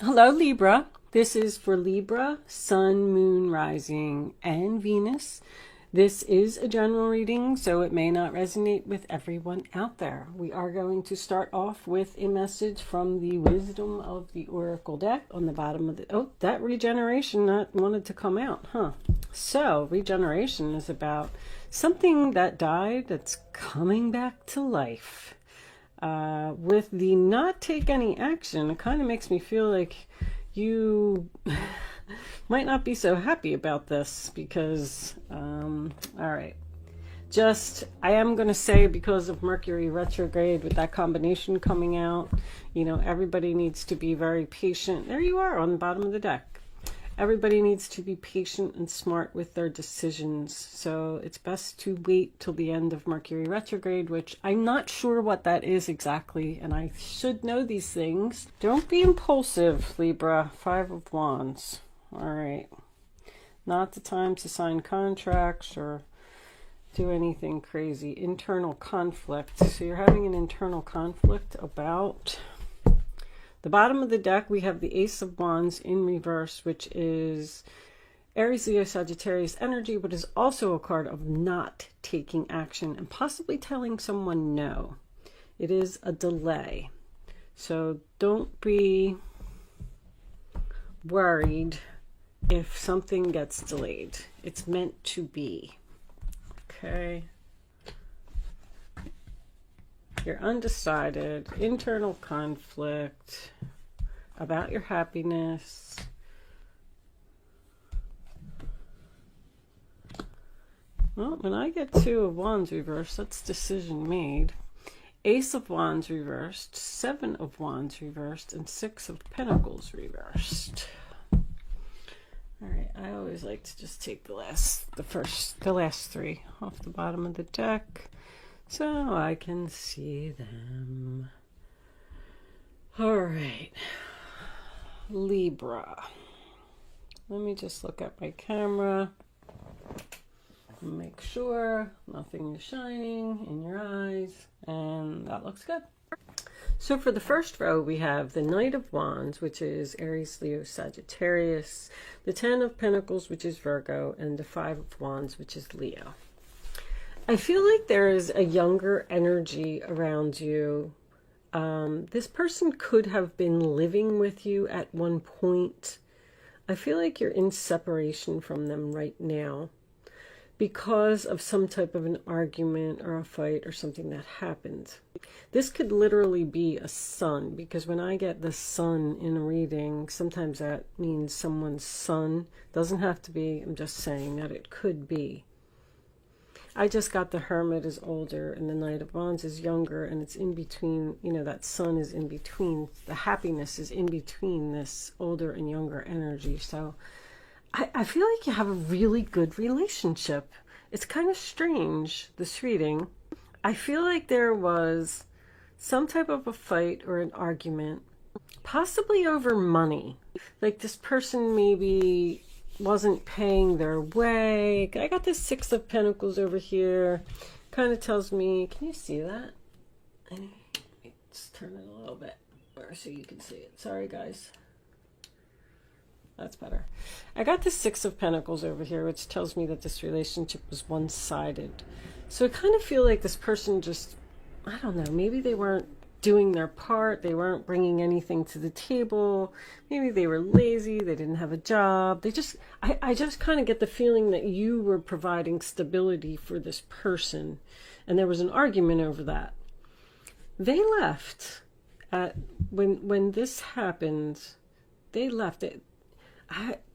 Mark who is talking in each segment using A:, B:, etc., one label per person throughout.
A: Hello, Libra. This is for Libra, Sun, Moon, Rising, and Venus. This is a general reading, so it may not resonate with everyone out there. We are going to start off with a message from the Wisdom of the Oracle deck on the bottom of the... Oh, that regeneration that wanted to come out, huh? So, regeneration is about something that died that's coming back to life. With the not take any action, it kind of makes me feel like you might not be so happy about this because, all right, I am going to say because of Mercury retrograde with that combination coming out, everybody needs to be very patient. There you are on the bottom of the deck. Everybody needs to be patient and smart with their decisions. So it's best to wait till the end of Mercury retrograde, which I'm not sure what that is exactly. And I should know these things. Don't be impulsive, Libra. 5 of Wands. All right. Not the time to sign contracts or do anything crazy. Internal conflict. So you're having an internal conflict about... The bottom of the deck, we have the Ace of Wands in reverse, which is Aries, Leo, Sagittarius energy, but is also a card of not taking action and possibly telling someone no. It is a delay. So don't be worried if something gets delayed. It's meant to be. Okay. You're undecided, internal conflict about your happiness. Well, when I get 2 of Wands reversed, that's decision made. Ace of Wands reversed, 7 of Wands reversed, and 6 of Pentacles reversed. All right, I always like to just take the last 3 off the bottom of the deck, so I can see them. All right, Libra. Let me just look at my camera and make sure nothing is shining in your eyes, and that looks good. So for the first row, we have the Knight of Wands, which is Aries, Leo, Sagittarius, the 10 of Pentacles, which is Virgo, and the 5 of Wands, which is Leo. I feel like there is a younger energy around you. This person could have been living with you at one point. I feel like you're in separation from them right now because of some type of an argument or a fight or something that happened. This could literally be a sun, because when I get the sun in a reading, sometimes that means someone's son. Doesn't have to be, I'm just saying that it could be. I just got the Hermit is older and the Knight of Wands is younger, and it's in between, that sun is in between. The happiness is in between this older and younger energy. So I feel like you have a really good relationship. It's kind of strange, this reading. I feel like there was some type of a fight or an argument, possibly over money. Like this person maybe wasn't paying their way. I got this 6 of Pentacles over here. Kind of tells me, can you see that? Let's turn it a little bit so you can see it. Sorry, guys. That's better. I got this 6 of Pentacles over here, which tells me that this relationship was one-sided. So I kind of feel like this person just, I don't know, maybe they weren't doing their part. They weren't bringing anything to the table. Maybe they were lazy. They didn't have a job. I just kind of get the feeling that you were providing stability for this person, and there was an argument over that. They left when this happened. They left it.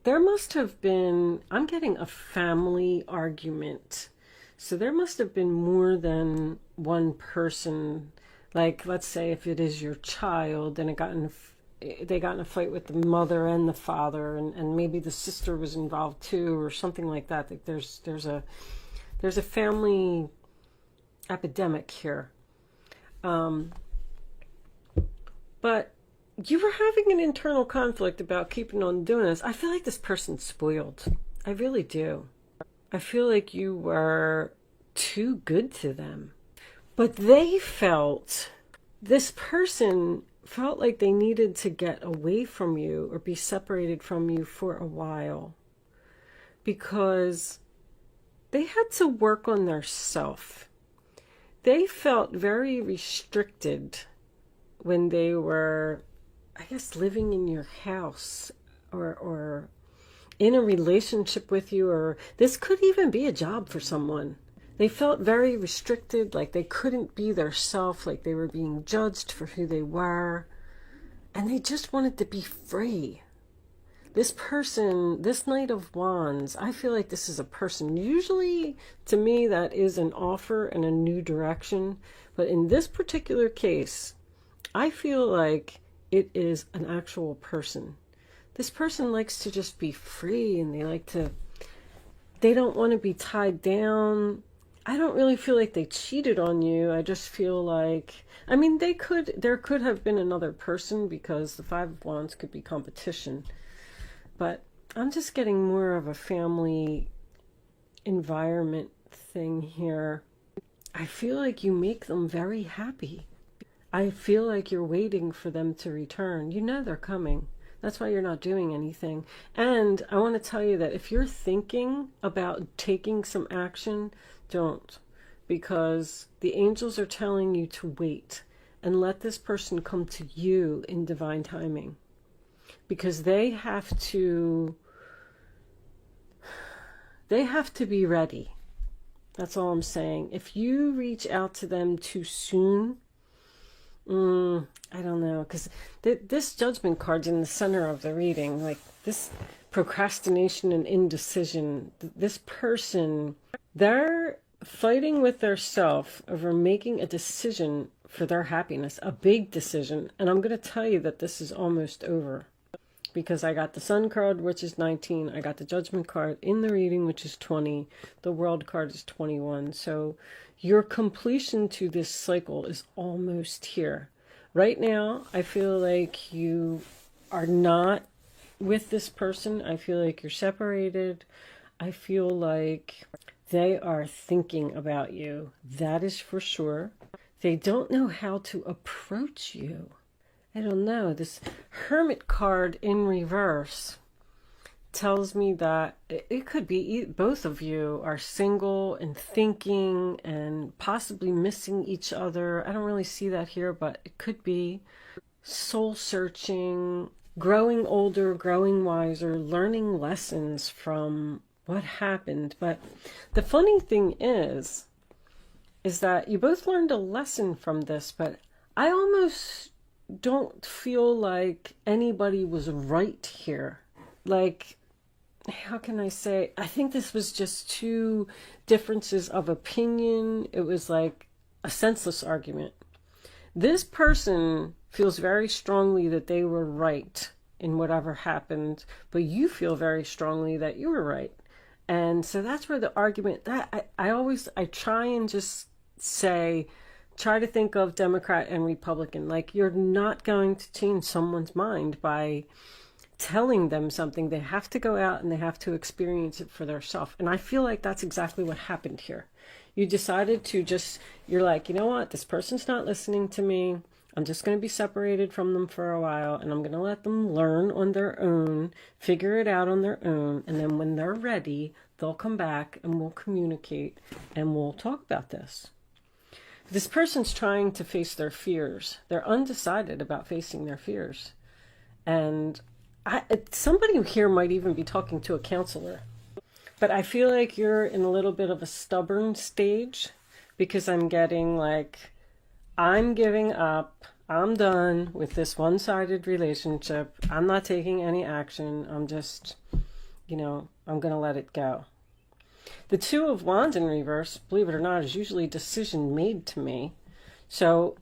A: There must have been, I'm getting a family argument. So there must have been more than one person. Like, let's say if it is your child and they got in a fight with the mother and the father, and maybe the sister was involved too, or something like that. Like there's a family epidemic here. But you were having an internal conflict about keeping on doing this. I feel like this person's spoiled. I really do. I feel like you were too good to them. But they felt, this person felt like they needed to get away from you or be separated from you for a while, because they had to work on their self. They felt very restricted when they were, I guess, living in your house or in a relationship with you, or this could even be a job for someone. They felt very restricted, like they couldn't be their self, like they were being judged for who they were, and they just wanted to be free. This person, this Knight of Wands, I feel like this is a person. Usually, to me, that is an offer and a new direction. But in this particular case, I feel like it is an actual person. This person likes to just be free, and they don't want to be tied down. I don't really feel like they cheated on you. I just feel like, I mean, there could have been another person, because the Five of Wands could be competition. But I'm just getting more of a family environment thing here. I feel like you make them very happy. I feel like you're waiting for them to return. You know they're coming. That's why you're not doing anything. And I want to tell you that if you're thinking about taking some action, don't. Because the angels are telling you to wait and let this person come to you in divine timing. Because they have to be ready. That's all I'm saying. If you reach out to them too soon, I don't know, because this Judgment card's in the center of the reading, like this procrastination and indecision. This person, they're fighting with their self over making a decision for their happiness, a big decision. And I'm going to tell you that this is almost over, because I got the Sun card, which is 19. I got the Judgment card in the reading, which is 20. The World card is 21. So your completion to this cycle is almost here. Right now, I feel like you are not with this person. I feel like you're separated. I feel like they are thinking about you. That is for sure. They don't know how to approach you. I don't know. This Hermit card in reverse tells me that it could be both of you are single and thinking and possibly missing each other. I don't really see that here, but it could be soul searching, growing older, growing wiser, learning lessons from what happened. But the funny thing is that you both learned a lesson from this, but I almost don't feel like anybody was right here. Like, how can I say? I think this was just two differences of opinion. It was like a senseless argument. This person feels very strongly that they were right in whatever happened, but you feel very strongly that you were right. And so that's where the argument, that I try and just say, try to think of Democrat and Republican. Like, you're not going to change someone's mind by telling them something. They have to go out and they have to experience it for themselves. And I feel like that's exactly what happened here. You decided to you're like, you know what? This person's not listening to me. I'm just going to be separated from them for a while, and I'm going to let them learn on their own, figure it out on their own. And then when they're ready, they'll come back and we'll communicate and we'll talk about this. This person's trying to face their fears. They're undecided about facing their fears. And somebody here might even be talking to a counselor. But I feel like you're in a little bit of a stubborn stage, because I'm getting like, I'm giving up. I'm done with this one-sided relationship. I'm not taking any action. I'm just, I'm going to let it go. The Two of Wands in reverse, believe it or not, is usually a decision made to me. So,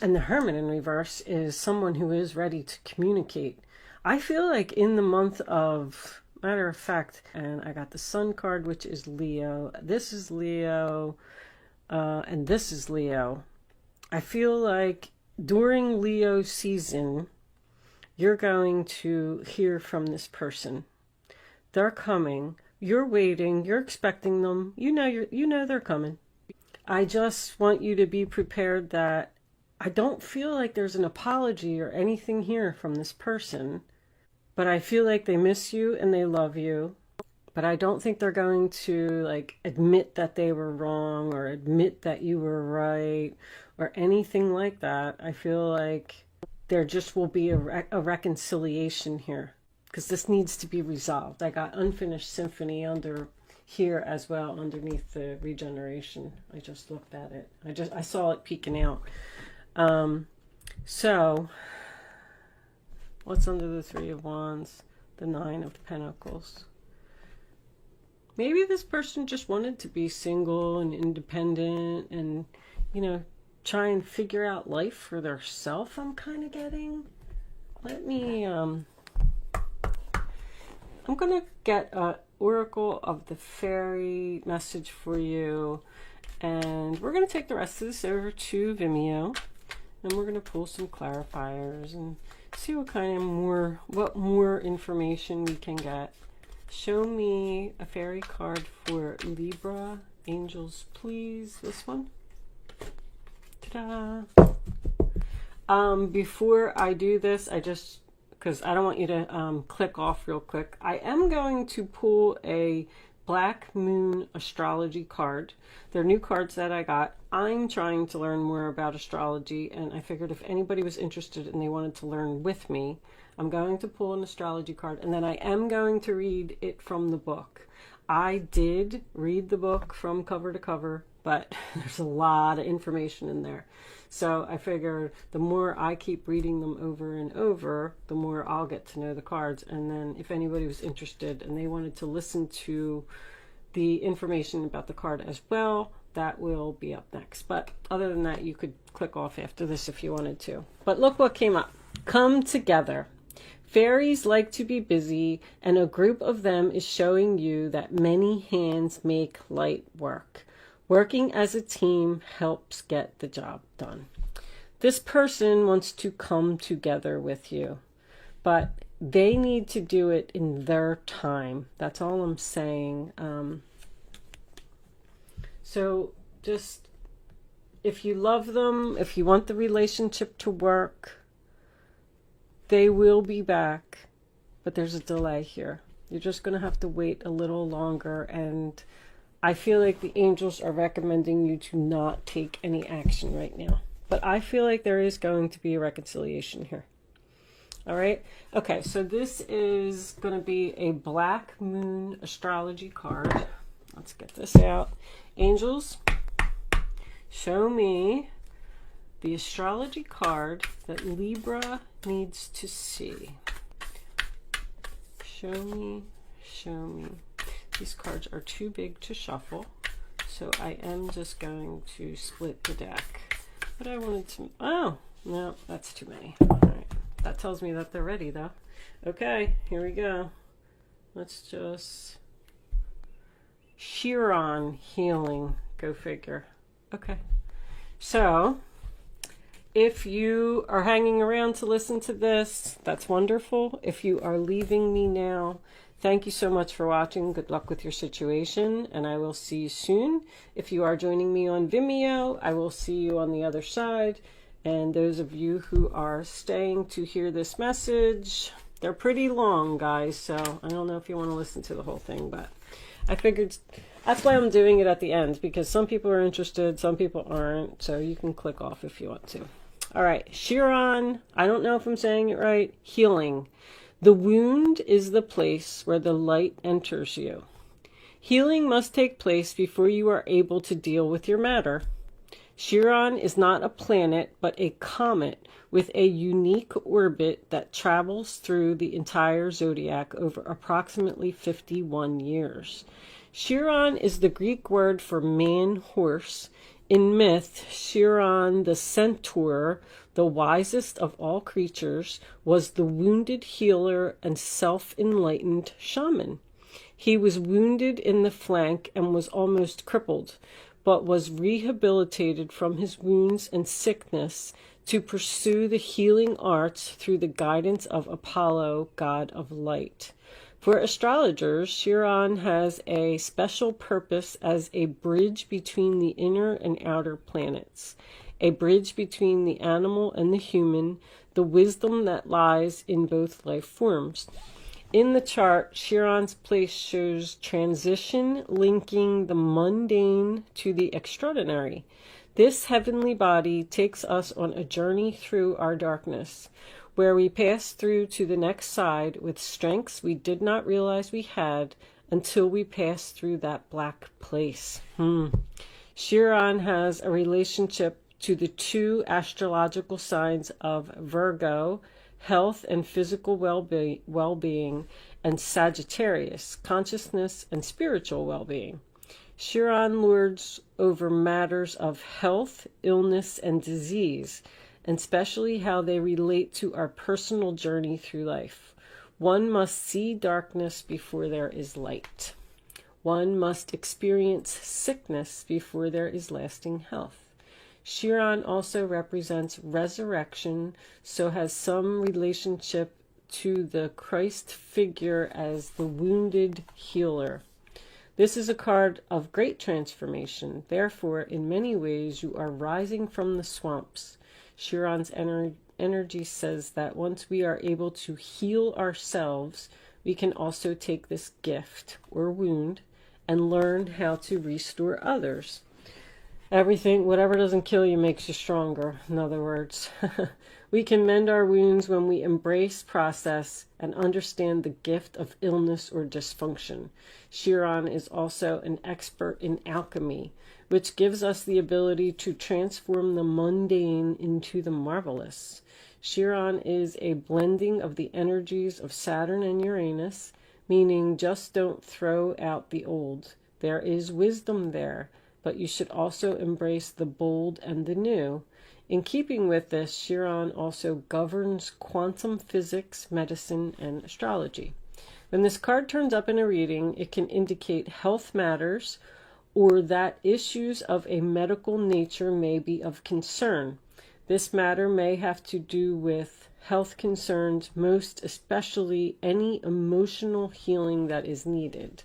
A: and the Hermit in reverse is someone who is ready to communicate. I feel like in the month of, matter of fact, and I got the Sun card, which is Leo. This is Leo, and this is Leo. I feel like during Leo season, you're going to hear from this person. They're coming. You're waiting. You're expecting them. You know they're coming. I just want you to be prepared that I don't feel like there's an apology or anything here from this person, but I feel like they miss you and they love you. But I don't think they're going to like admit that they were wrong or admit that you were right or anything like that. I feel like there just will be a reconciliation here because this needs to be resolved. I got unfinished symphony under here as well underneath the regeneration. I just looked at it. I saw it peeking out. So what's under the Three of Wands? The Nine of Pentacles. Maybe this person just wanted to be single and independent and, you know, try and figure out life for theirself, I'm kind of getting. Let me, I'm going to get a Oracle of the Fairy message for you. And we're going to take the rest of this over to Vimeo. And we're going to pull some clarifiers and see what kind of what more information we can get. Show me a fairy card for Libra. Angels, please. This one. Ta-da! Before I do this, because I don't want you to click off real quick, I am going to pull a Black Moon astrology card. They're new cards that I got. I'm trying to learn more about astrology, and I figured if anybody was interested and they wanted to learn with me, I'm going to pull an astrology card, and then I am going to read it from the book. I did read the book from cover to cover, but there's a lot of information in there. So I figured the more I keep reading them over and over, the more I'll get to know the cards. And then if anybody was interested and they wanted to listen to the information about the card as well, that will be up next. But other than that, you could click off after this if you wanted to. But look what came up. Come together. Fairies like to be busy, and a group of them is showing you that many hands make light work. Working as a team helps get the job done. This person wants to come together with you, but they need to do it in their time. That's all I'm saying. So just, if you love them, if you want the relationship to work, they will be back, but there's a delay here. You're just going to have to wait a little longer, and I feel like the angels are recommending you to not take any action right now. But I feel like there is going to be a reconciliation here. All right? Okay, so this is going to be a Black Moon astrology card. Let's get this out. Angels, show me the astrology card that Libra needs to see. Show me, show me. These cards are too big to shuffle, so I am just going to split the deck. But I wanted to, oh, no, that's too many. All right, that tells me that they're ready though. Okay, here we go. Let's just, Chiron healing, go figure. Okay, so if you are hanging around to listen to this, that's wonderful. If you are leaving me now, thank you so much for watching. Good luck with your situation, and I will see you soon. If you are joining me on Vimeo, I will see you on the other side. And those of you who are staying to hear this message, they're pretty long, guys, so I don't know if you want to listen to the whole thing, but I figured that's why I'm doing it at the end, because some people are interested, some people aren't, so you can click off if you want to. All right, Chiron, I don't know if I'm saying it right, healing. The wound is the place where the light enters you. Healing must take place before you are able to deal with your matter. Chiron is not a planet, but a comet with a unique orbit that travels through the entire zodiac over approximately 51 years. Chiron is the Greek word for man-horse. In myth, Chiron the centaur, the wisest of all creatures, was the wounded healer and self-enlightened shaman. He was wounded in the flank and was almost crippled, but was rehabilitated from his wounds and sickness to pursue the healing arts through the guidance of Apollo, god of light. For astrologers, Chiron has a special purpose as a bridge between the inner and outer planets. a bridge between the animal and the human, the wisdom that lies in both life forms. In the chart, Chiron's place shows transition, linking the mundane to the extraordinary. This heavenly body takes us on a journey through our darkness, where we pass through to the next side with strengths we did not realize we had until we pass through that black place. Chiron has a relationship to the two astrological signs of Virgo, health and physical well-being, and Sagittarius, consciousness and spiritual well-being. Chiron lords over matters of health, illness, and disease, and especially how they relate to our personal journey through life. One must see darkness before there is light. One must experience sickness before there is lasting health. Chiron also represents resurrection, so has some relationship to the Christ figure as the wounded healer. This is a card of great transformation. Therefore, in many ways, you are rising from the swamps. Chiron's energy says that once we are able to heal ourselves, we can also take this gift or wound and learn how to restore others. Whatever doesn't kill you makes you stronger, in other words. We can mend our wounds when we embrace process and understand the gift of illness or dysfunction. Chiron is also an expert in alchemy, which gives us the ability to transform the mundane into the marvelous. Chiron is a blending of the energies of Saturn and Uranus, meaning just don't throw out the old. There is wisdom there, but you should also embrace the bold and the new. In keeping with this, Chiron also governs quantum physics, medicine, and astrology. When this card turns up in a reading, it can indicate health matters or that issues of a medical nature may be of concern. This matter may have to do with health concerns, most especially any emotional healing that is needed.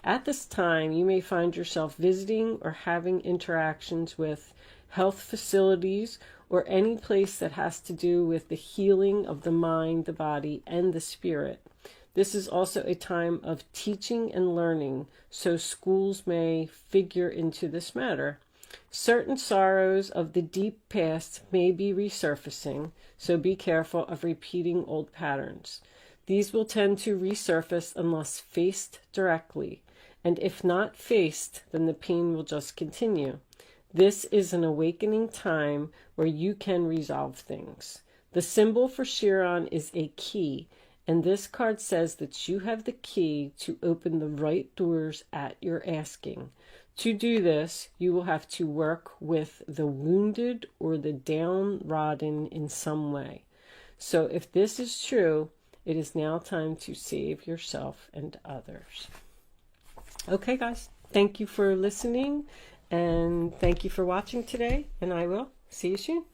A: At this time, you may find yourself visiting or having interactions with health facilities or any place that has to do with the healing of the mind, the body, and the spirit. This is also a time of teaching and learning, so schools may figure into this matter. Certain sorrows of the deep past may be resurfacing, so be careful of repeating old patterns. These will tend to resurface unless faced directly, and if not faced, then the pain will just continue. This is an awakening time where you can resolve things. The symbol for Chiron is a key, and this card says that you have the key to open the right doors at your asking. To do this, you will have to work with the wounded or the downtrodden in some way. So if this is true, it is now time to save yourself and others. Okay, guys, thank you for listening, and thank you for watching today, and I will see you soon.